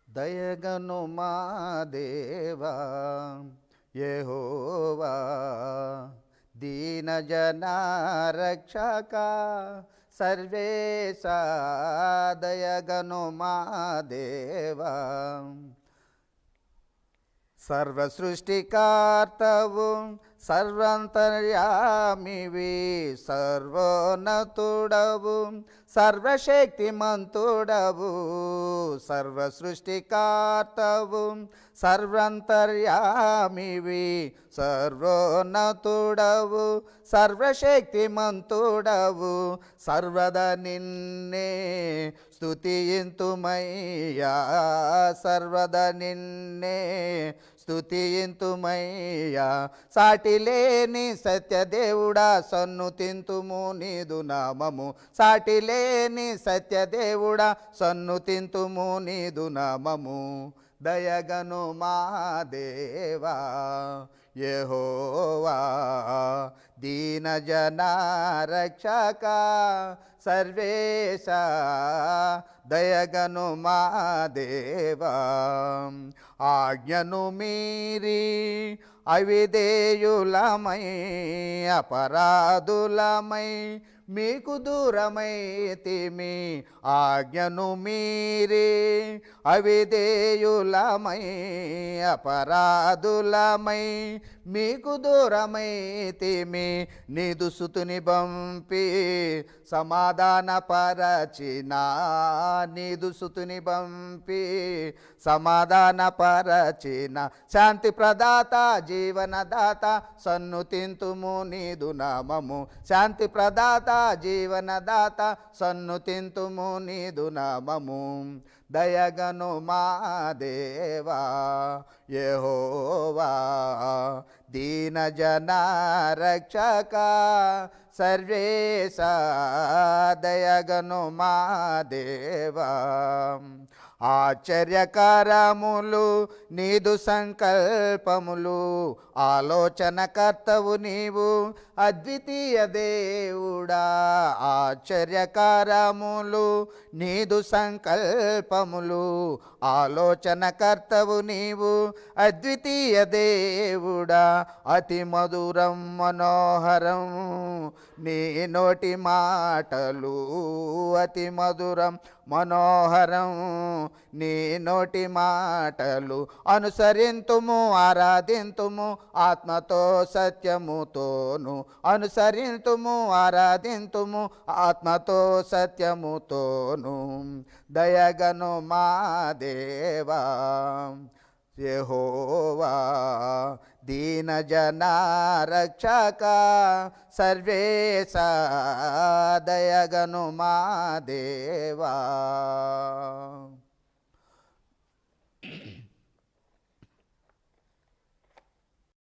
దయగను మా దేవా యెహోవా దీనజన రక్షక సర్వేశ దయగను మా దేవా సర్వ సృష్టికర్తవు సర్వాంతర్యామివి సర్వోన్నతుడవు సర్వశక్తిమంతుడవు సర్వ సృష్టికర్తవు సర్వాంతర్యామివి సర్వోన్నతుడవు సర్వశక్తిమంతుడవు సర్వదా నిన్నే స్తుతింతుమయ్యా సర్వదా నిన్నే స్తుతింతుమయ్యా సాటిలేని సత్యదేవుడా సన్నుతింతుము నీదు నామము సాటిలేని సత్యదేవుడా సన్నుతింతుము నీదు నామము దయగను మా దేవా యెహోవా దీనజన రక్షక సర్వేశ దయగను మా దేవా ఆజ్ఞను మీరి అవిధేయులమై అపరాధులమై మీకు దూరమైతిమి ఆజ్ఞను మీరి అవిధేయులమై అపరాధులమై మీకు దూరమైతిమి నీదు సుతుని పంపి సమాధానపరచిన నీదు సుతుని పంపి సమాధానపరచిన శాంతి ప్రదాత జీవనదాత సన్నుతింతుము నీదు నామము శాంతి ప్రదాత జీవనదాత సన్నుతింతుము నీదు నామము దయగను మా దేవా యెహోవా దీనజన రక్షక సర్వేశ దయగను మా దేవా ఆశ్చర్యకరములు నీదు సంకల్పములు ఆలోచనకర్తవు నీవు అద్వితీయ దేవుడా ఆశ్చర్యకరములు నీదు సంకల్పములు ఆలోచనకర్తవు నీవు అద్వితీయ దేవుడా అతి మధురం మనోహరం నీ నోటి మాటలు అతి మధురం మనోహరం నీ నోటి మాటలు అనుసరింతుము ఆరాధింతుము ఆత్మతో సత్యముతోను అనుసరింతుము ఆరాధింతుము ఆత్మతో సత్యముతోను దయగను మా దేవా యెహోవా దీనజన రక్షక సర్వేశ దయగను మా దేవా